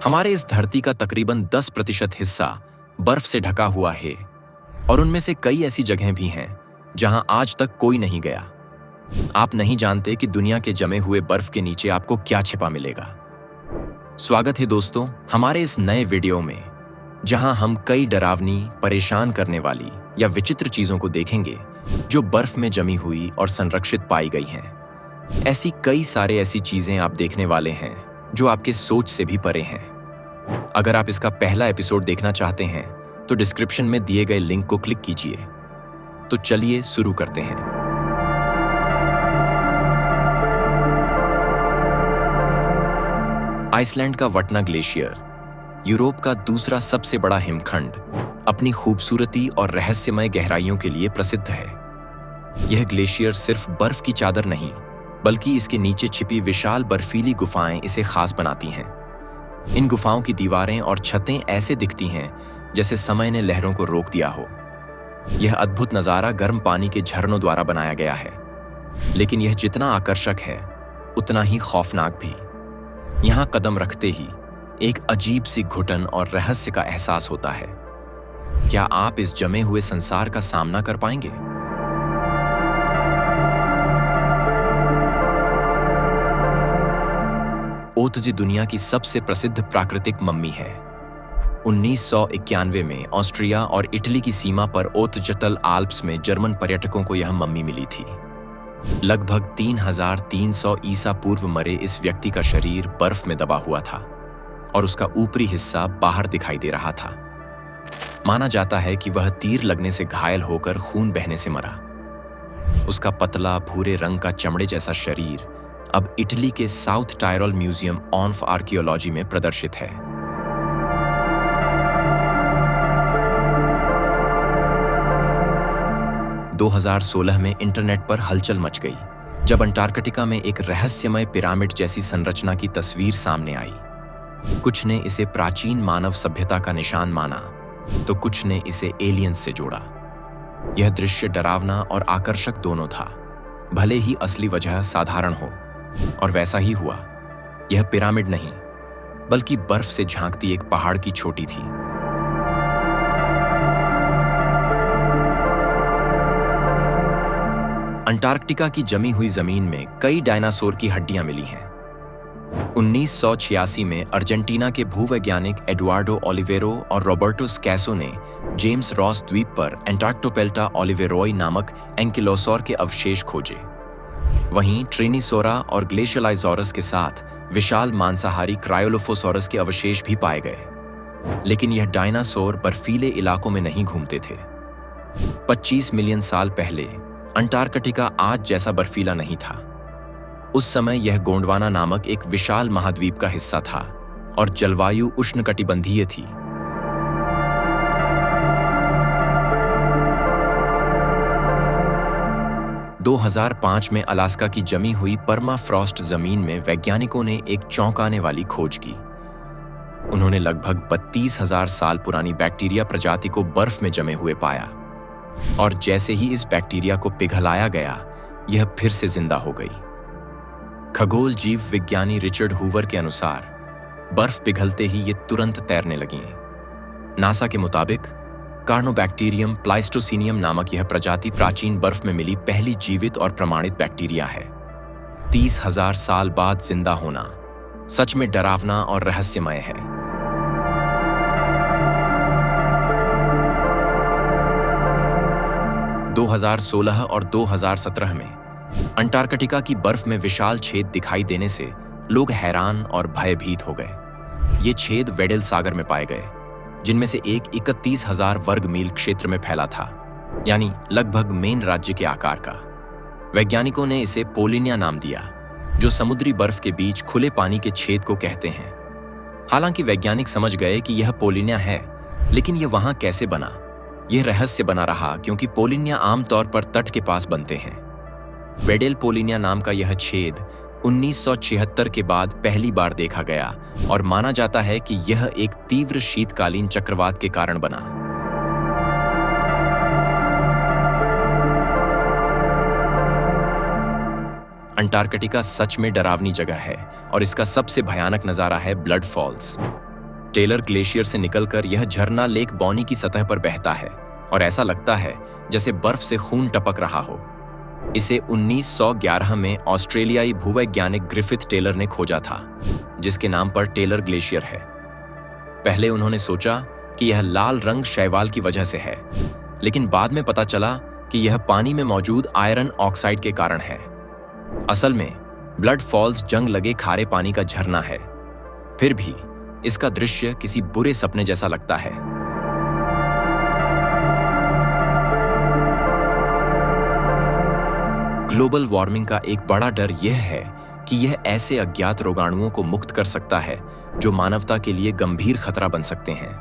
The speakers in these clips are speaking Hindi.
हमारे इस धरती का तकरीबन 10% हिस्सा बर्फ से ढका हुआ है और उनमें से कई ऐसी जगहें भी हैं जहां आज तक कोई नहीं गया। आप नहीं जानते कि दुनिया के जमे हुए बर्फ के नीचे आपको क्या छिपा मिलेगा। स्वागत है दोस्तों हमारे इस नए वीडियो में, जहां हम कई डरावनी, परेशान करने वाली या विचित्र चीजों को देखेंगे जो बर्फ में जमी हुई और संरक्षित पाई गई हैं। ऐसी कई सारे ऐसी चीजें आप देखने वाले हैं जो आपके सोच से भी परे हैं। अगर आप इसका पहला एपिसोड देखना चाहते हैं तो डिस्क्रिप्शन में दिए गए लिंक को क्लिक कीजिए। तो चलिए शुरू करते हैं। आइसलैंड का वटना ग्लेशियर, यूरोप का दूसरा सबसे बड़ा हिमखंड, अपनी खूबसूरती और रहस्यमय गहराइयों के लिए प्रसिद्ध है। यह ग्लेशियर सिर्फ बर्फ की चादर नहीं, बल्कि इसके नीचे छिपी विशाल बर्फीली गुफाएं इसे खास बनाती हैं। इन गुफाओं की दीवारें और छतें ऐसे दिखती हैं जैसे समय ने लहरों को रोक दिया हो। यह अद्भुत नज़ारा गर्म पानी के झरनों द्वारा बनाया गया है, लेकिन यह जितना आकर्षक है उतना ही खौफनाक भी। यहाँ कदम रखते ही एक अजीब सी घुटन और रहस्य का एहसास होता है। क्या आप इस जमे हुए संसार का सामना कर पाएंगे? ओतजी दुनिया की सबसे प्रसिद्ध प्राकृतिक मम्मी है। 1991 में ऑस्ट्रिया और इटली की सीमा पर ओतजतल आल्प्स में जर्मन पर्यटकों को यह मम्मी मिली थी। लगभग 3300 ईसा पूर्व मरे इस व्यक्ति का शरीर बर्फ में दबा हुआ था और उसका ऊपरी हिस्सा बाहर दिखाई दे रहा था। माना जाता है कि वह तीर लगने से घायल होकर खून बहने से मरा। उसका पतला भूरे रंग का चमड़े जैसा शरीर अब इटली के south Tyrol museum of archaeology में प्रदर्शित है। – 2016 में इंटरनेट पर हलचल मच गई जब अंटार्कटिका में एक रहस्यमय पिरामिड जैसी संरचना की तस्वीर सामने आई। कुछ ने इसे प्राचीन मानव सभ्यता का निशान माना, तो कुछ ने इसे एलियंस से जोड़ा। यह दृश्य डरावना और आकर्षक दोनों था, भले ही असली वजह साधारण हो। और वैसा ही हुआ। यह पिरामिड नहीं, बल्कि बर्फ से झांकती एक पहाड़ की चोटी थी। अंटार्कटिका की जमी हुई जमीन में कई डायनासोर की हड्डियां मिली हैं। 1986 में अर्जेंटीना के भूवैज्ञानिक एडुआर्डो ओलिवेरो और रॉबर्टो स्कैसो ने जेम्स रॉस द्वीप पर एंटार्क्टोपेल्टा ओलिवेरोई नामक एंकिलोसॉर के अवशेष खोजे। वहीं ट्रिनिसोरा और ग्लेशियलाइज़ोरस के साथ विशाल मांसाहारी क्रायोलोफोसॉरस के अवशेष भी पाए गए। लेकिन यह डायनासोर बर्फीले इलाकों में नहीं घूमते थे। 25 मिलियन साल पहले अंटार्कटिका आज जैसा बर्फीला नहीं था। उस समय यह गोंडवाना नामक एक विशाल महाद्वीप का हिस्सा था और जलवायु उष्णकटिबंधीय थी। – 2005 में अलास्का की जमी हुई परमाफ्रॉस्ट जमीन में वैज्ञानिकों ने एक चौंकाने वाली खोज की। उन्होंने लगभग 32,000 साल पुरानी बैक्टीरिया प्रजाति को बर्फ में जमे हुए पाया, और जैसे ही इस बैक्टीरिया को पिघलाया गया, यह फिर से जिंदा हो गई। खगोल जीव विज्ञानी रिचर्ड हूवर के अनुसार बर्फ पिघलते ही ये तुरंत तैरने लगी। नासा के मुताबिक कार्नोबैक्टीरियम प्लाइस्टोसिनियम नामक यह प्रजाति प्राचीन बर्फ में मिली पहली जीवित और प्रमाणित बैक्टीरिया है। 30,000 साल बाद जिंदा होना सच में डरावना और रहस्यमय है। – 2016 और 2017 में अंटार्कटिका की बर्फ में विशाल छेद दिखाई देने से लोग हैरान और भयभीत हो गए। ये छेद वेडेल सागर में पाए गए, जिनमें से एक 31,000 वर्ग मील क्षेत्र में फैला था, यानी लगभग मेन राज्य के आकार का। वैज्ञानिकों ने इसे पोलिनिया नाम दिया, जो समुद्री बर्फ के बीच खुले पानी के छेद को कहते हैं। हालांकि वैज्ञानिक समझ गए कि यह पोलिनिया है, लेकिन यह वहां कैसे बना, यह रहस्य बना रहा, क्योंकि पोलिनिया आमतौर पर तट के पास बनते हैं। वेडेल पोलिनिया नाम का यह छेद 1976 के बाद पहली बार देखा गया और माना जाता है कि यह एक तीव्र शीतकालीन चक्रवात के कारण बना। अंटार्कटिका सच में डरावनी जगह है और इसका सबसे भयानक नजारा है ब्लड फॉल्स। टेलर ग्लेशियर से निकलकर यह झरना लेक बॉनी की सतह पर बहता है और ऐसा लगता है जैसे बर्फ से खून टपक रहा हो। इसे 1911 में ऑस्ट्रेलियाई भूवैज्ञानिक ग्रिफिथ टेलर ने खोजा था, जिसके नाम पर टेलर ग्लेशियर है। पहले उन्होंने सोचा कि यह लाल रंग शैवाल की वजह से है, लेकिन बाद में पता चला कि यह पानी में मौजूद आयरन ऑक्साइड के कारण है। असल में ब्लड फॉल्स जंग लगे खारे पानी का झरना है। फिर भी इसका दृश्य किसी बुरे सपने जैसा लगता है। ग्लोबल वार्मिंग का एक बड़ा डर यह है कि यह ऐसे अज्ञात रोगाणुओं को मुक्त कर सकता है जो मानवता के लिए गंभीर खतरा बन सकते हैं।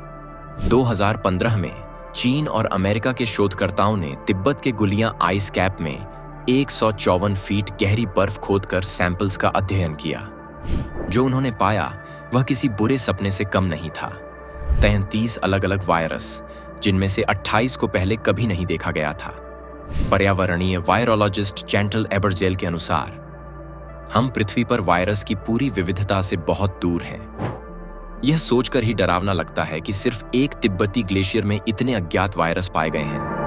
2015 में चीन और अमेरिका के शोधकर्ताओं ने तिब्बत के गुलियां आइस कैप में 154 फीट गहरी बर्फ खोदकर सैंपल्स का अध्ययन किया। जो उन्होंने पाया वह किसी बुरे सपने से कम नहीं था। 33 अलग अलग वायरस, जिनमें से 28 को पहले कभी नहीं देखा गया था। पर्यावरणीय वायरोलॉजिस्ट चैंटल एबरजेल के अनुसार हम पृथ्वी पर वायरस की पूरी विविधता से बहुत दूर हैं। यह सोचकर ही डरावना लगता है कि सिर्फ एक तिब्बती ग्लेशियर में इतने अज्ञात वायरस पाए गए हैं।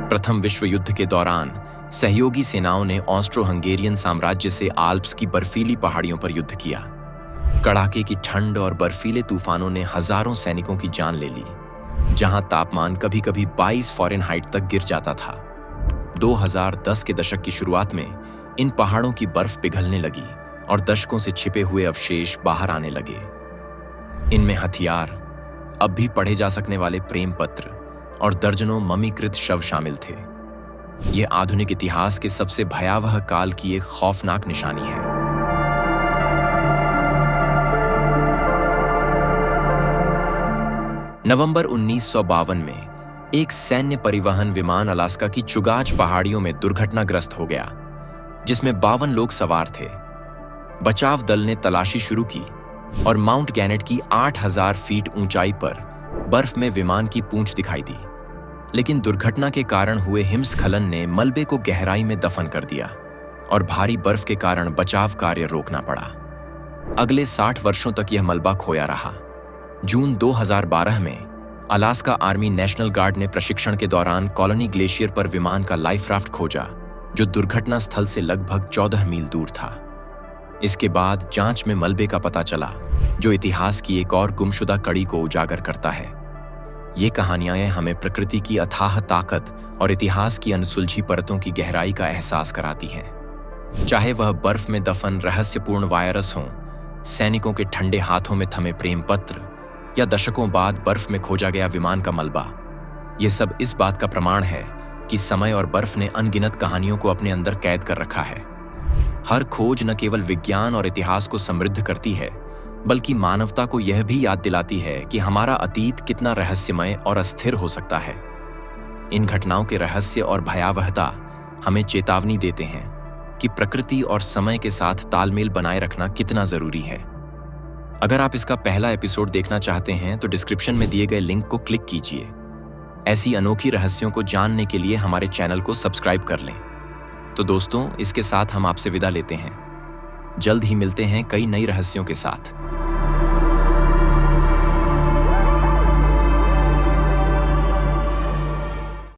प्रथम विश्व युद्ध के दौरान सहयोगी सेनाओं ने ऑस्ट्रो हंगेरियन साम्राज्य से आल्प्स की बर्फीली पहाड़ियों पर युद्ध किया। कड़ाके की ठंड और बर्फीले तूफानों ने हजारों सैनिकों की जान ले ली, जहां तापमान कभी-कभी 22 फ़ारेनहाइट तक गिर जाता था। 2010 के दशक की शुरुआत में इन पहाड़ों की बर्फ पिघलने लगी और दशकों से छिपे हुए अवशेष बाहर आने लगे। इनमें हथियार, अब भी पढ़े जा सकने वाले प्रेम पत्र और दर्जनों ममीकृत शव शामिल थे। यह आधुनिक इतिहास के सबसे भयावह काल की एक खौफनाक निशानी है। नवंबर 1952 में एक सैन्य परिवहन विमान अलास्का की चुगाच पहाड़ियों में दुर्घटनाग्रस्त हो गया, जिसमें 52 लोग सवार थे। बचाव दल ने तलाशी शुरू की और माउंट गैनेट की 8000 फीट ऊंचाई पर बर्फ में विमान की पूंछ दिखाई दी। लेकिन दुर्घटना के कारण हुए हिमस्खलन ने मलबे को गहराई में दफन कर दिया और भारी बर्फ के कारण बचाव कार्य रोकना पड़ा। अगले 60 वर्षों तक यह मलबा खोया रहा। जून 2012 में अलास्का आर्मी नेशनल गार्ड ने प्रशिक्षण के दौरान कॉलोनी ग्लेशियर पर विमान का लाइफ राफ्ट खोजा, जो दुर्घटना स्थल से लगभग 14 मील दूर था। इसके बाद जांच में मलबे का पता चला, जो इतिहास की एक और गुमशुदा कड़ी को उजागर करता है। ये कहानियां हमें प्रकृति की अथाह ताकत और इतिहास की अनसुलझी परतों की गहराई का एहसास कराती हैं। चाहे वह बर्फ में दफन रहस्यपूर्ण वायरस हों, सैनिकों के ठंडे हाथों में थमे प्रेम पत्र, या दशकों बाद बर्फ में खोजा गया विमान का मलबा, ये सब इस बात का प्रमाण है कि समय और बर्फ ने अनगिनत कहानियों को अपने अंदर कैद कर रखा है। हर खोज न केवल विज्ञान और इतिहास को समृद्ध करती है, बल्कि मानवता को यह भी याद दिलाती है कि हमारा अतीत कितना रहस्यमय और अस्थिर हो सकता है। इन घटनाओं के रहस्य और भयावहता हमें चेतावनी देते हैं कि प्रकृति और समय के साथ तालमेल बनाए रखना कितना जरूरी है। अगर आप इसका पहला एपिसोड देखना चाहते हैं तो डिस्क्रिप्शन में दिए गए लिंक को क्लिक कीजिए। ऐसी अनोखी रहस्यों को जानने के लिए हमारे चैनल को सब्सक्राइब कर लें। तो दोस्तों, इसके साथ हम आपसे विदा लेते हैं। जल्द ही मिलते हैं कई नई रहस्यों के साथ।